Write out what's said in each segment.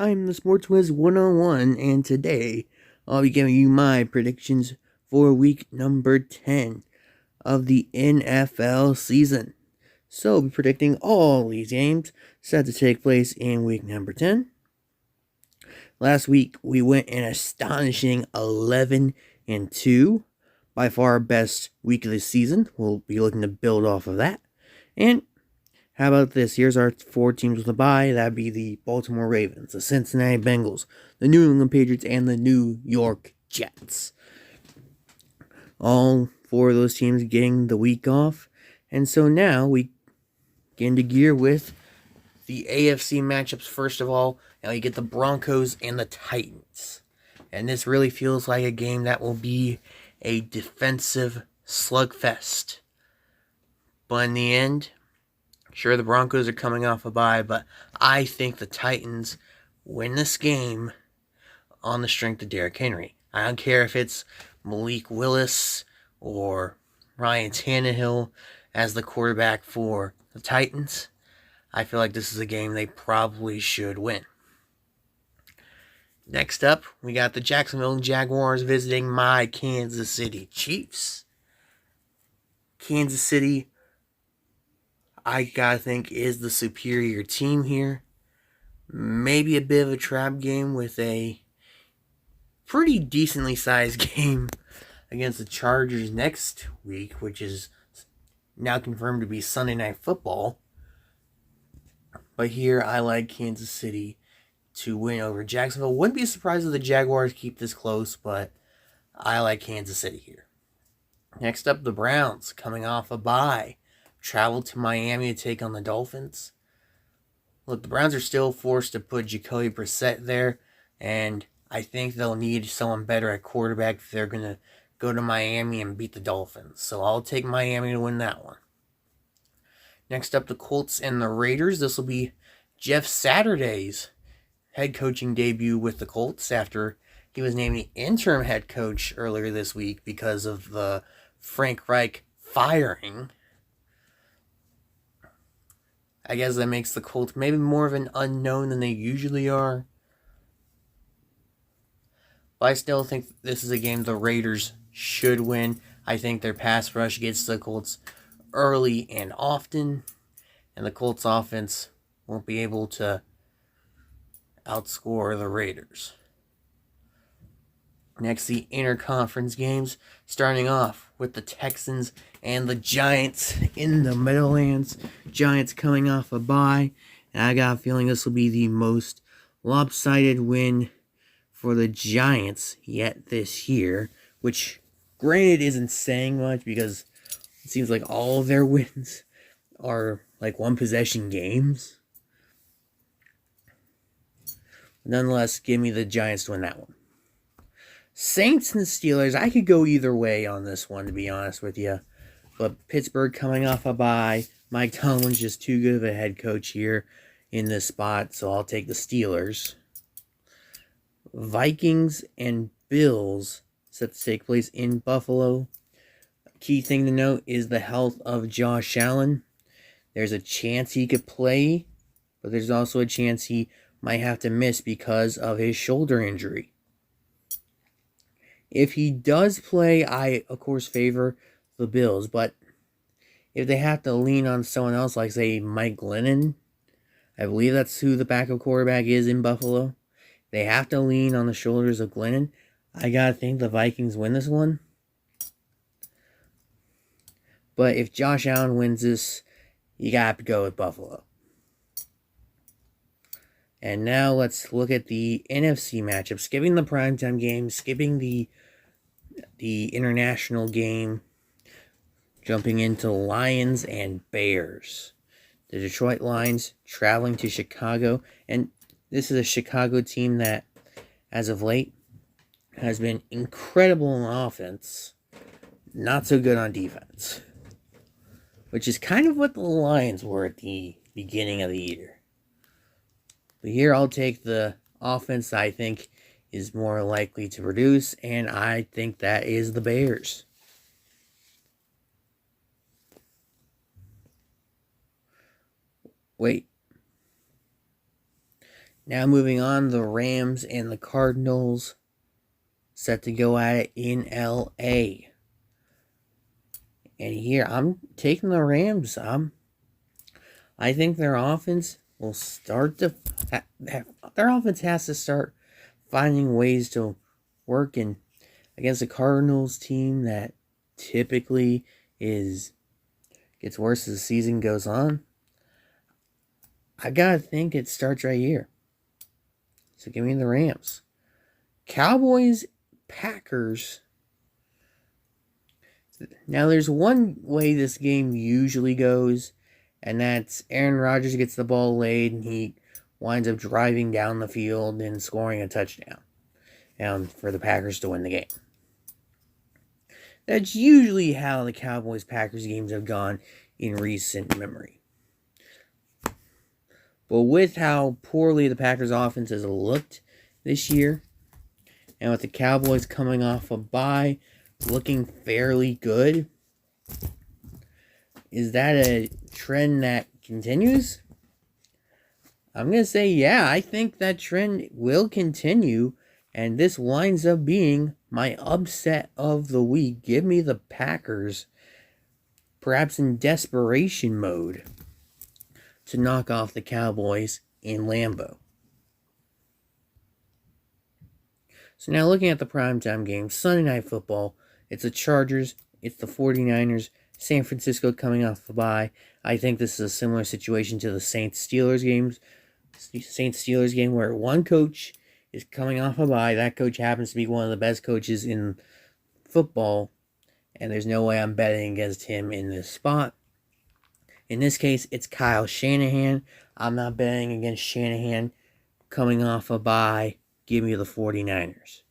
I'm the Sports Wiz 101, and today I'll be giving you my predictions for week number 10 of the NFL season. So, I'll be predicting all these games set to take place in week number 10. Last week, we went an astonishing 11 and 2, by far our best week of the season. We'll be looking to build off of that. And how about this? Here's our four teams with a bye. That'd be the Baltimore Ravens, the Cincinnati Bengals, the New England Patriots, and the New York Jets. All four of those teams getting the week off. And so now we get into gear with the AFC matchups first of all. Now you get the Broncos and the Titans. And this really feels like a game that will be a defensive slugfest. But in the end, sure, the Broncos are coming off a bye, but I think the Titans win this game on the strength of Derrick Henry. I don't care if it's Malik Willis or Ryan Tannehill as the quarterback for the Titans. I feel like this is a game they probably should win. Next up, we got the Jacksonville Jaguars visiting my Kansas City Chiefs. Kansas City, I gotta think, is the superior team here. Maybe a bit of a trap game with a pretty decently sized game against the Chargers next week, which is now confirmed to be Sunday Night Football. But here, I like Kansas City to win over Jacksonville. Wouldn't be surprised if the Jaguars keep this close, but I like Kansas City here. Next up, the Browns, coming off a bye, travel to Miami to take on the Dolphins. Look, the Browns are still forced to put Jacoby Brissett there, and I think they'll need someone better at quarterback if they're going to go to Miami and beat the Dolphins. So I'll take Miami to win that one. Next up, the Colts and the Raiders. This will be Jeff Saturday's head coaching debut with the Colts after he was named the interim head coach earlier this week because of the Frank Reich firing. I guess that makes the Colts maybe more of an unknown than they usually are. But I still think this is a game the Raiders should win. I think their pass rush gets the Colts early and often, and the Colts offense won't be able to outscore the Raiders. Next, the interconference games, starting off with the Texans and the Giants in the Meadowlands. Giants coming off a bye, and I got a feeling this will be the most lopsided win for the Giants yet this year, which granted isn't saying much because it seems like all of their wins are like one possession games. Nonetheless, give me the Giants to win that one. Saints and Steelers, I could go either way on this one, to be honest with you. But Pittsburgh coming off a bye. Mike Tomlin's just too good of a head coach here in this spot, so I'll take the Steelers. Vikings and Bills set to take place in Buffalo. Key thing to note is the health of Josh Allen. There's a chance he could play, but there's also a chance he might have to miss because of his shoulder injury. If he does play, I, of course, favor the Bills. But if they have to lean on someone else, like, say, Mike Glennon, I believe that's who the backup quarterback is in Buffalo. They have to lean on the shoulders of Glennon. I got to think the Vikings win this one. But if Josh Allen wins this, you got to go with Buffalo. And now let's look at the NFC matchup. Skipping the primetime game, skipping the international game, jumping into Lions and Bears. The Detroit Lions traveling to Chicago. And this is a Chicago team that, as of late, has been incredible on offense, not so good on defense. Which is kind of what the Lions were at the beginning of the year. But here I'll take the offense I think is more likely to produce, and I think that is the Bears. Wait. Now moving on, the Rams and the Cardinals set to go at it in LA. And here I'm taking the Rams. I think their offense will start to their offense has to start finding ways to work in against a Cardinals team that typically gets worse as the season goes on. I gotta think it starts right here. So give me the Rams. Cowboys, Packers. Now there's one way this game usually goes, and that's Aaron Rodgers gets the ball laid and he winds up driving down the field and scoring a touchdown for the Packers to win the game. That's usually how the Cowboys-Packers games have gone in recent memory. But with how poorly the Packers offense has looked this year, and with the Cowboys coming off a bye, looking fairly good, is that a trend that continues? I'm going to say, yeah, I think that trend will continue, and this winds up being my upset of the week. Give me the Packers, perhaps in desperation mode, to knock off the Cowboys in Lambeau. So now looking at the primetime game, Sunday Night Football, it's the Chargers, it's the 49ers, San Francisco coming off the bye. I think this is a similar situation to the Saints-Steelers game where one coach is coming off a bye. That coach happens to be one of the best coaches in football, and there's no way I'm betting against him in this spot. In this case, it's Kyle Shanahan. I'm not betting against Shanahan coming off a bye. Give me the 49ers.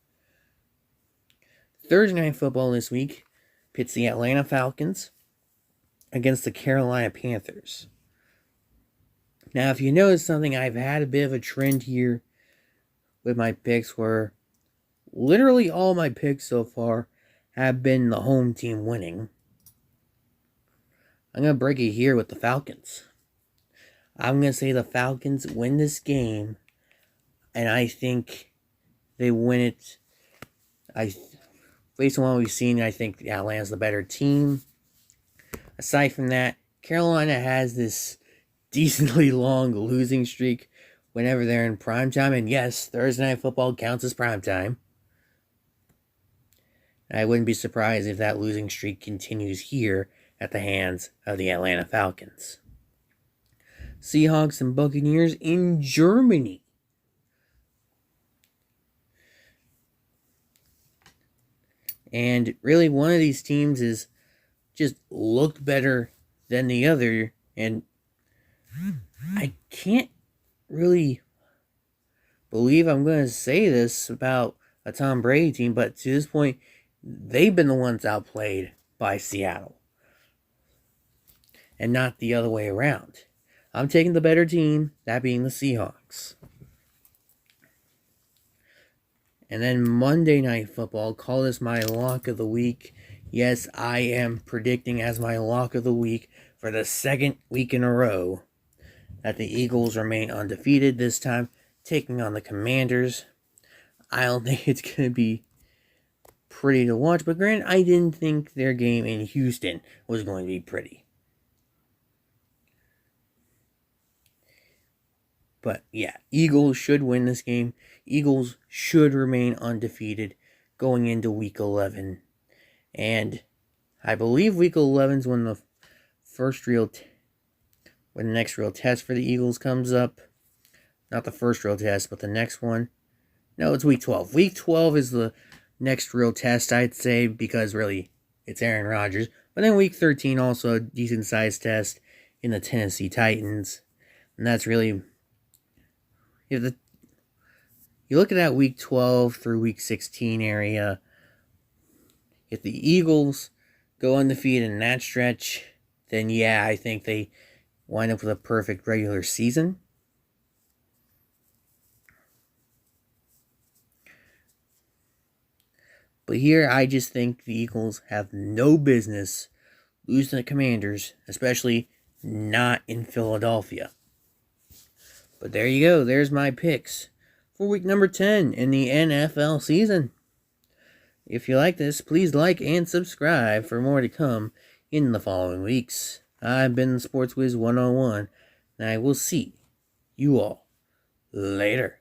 Thursday Night Football this week pits the Atlanta Falcons against the Carolina Panthers. Now, if you notice something, I've had a bit of a trend here with my picks where literally all my picks so far have been the home team winning. I'm going to break it here with the Falcons. I'm going to say the Falcons win this game, and I think they win it. Based on what we've seen, I think Atlanta's the better team. Aside from that, Carolina has this decently long losing streak whenever they're in primetime. And yes, Thursday Night Football counts as primetime. I wouldn't be surprised if that losing streak continues here at the hands of the Atlanta Falcons. Seahawks and Buccaneers in Germany. And really, one of these teams is just looked better than the other. And I can't really believe I'm going to say this about a Tom Brady team, but to this point, they've been the ones outplayed by Seattle. And not the other way around. I'm taking the better team, that being the Seahawks. And then Monday Night Football, call this my lock of the week. Yes, I am predicting as my lock of the week for the second week in a row that the Eagles remain undefeated, this time taking on the Commanders. I don't think it's going to be pretty to watch, but granted, I didn't think their game in Houston was going to be pretty. But yeah, Eagles should win this game. Eagles should remain undefeated going into Week 11. And I believe Week 11 is when the when the next real test for the Eagles comes up. Not the first real test, but the next one. No, it's Week 12. Week 12 is the next real test, I'd say, because really, it's Aaron Rodgers. But then Week 13, also a decent-sized test in the Tennessee Titans. And that's really... You look at that Week 12 through Week 16 area, if the Eagles go undefeated in that stretch, then yeah, I think they wind up with a perfect regular season. But here, I just think the Eagles have no business losing the Commanders, especially not in Philadelphia. But there you go. There's my picks for week number 10 in the NFL season. If you like this, please like and subscribe for more to come in the following weeks. I've been Sports Wiz 101, and I will see you all later.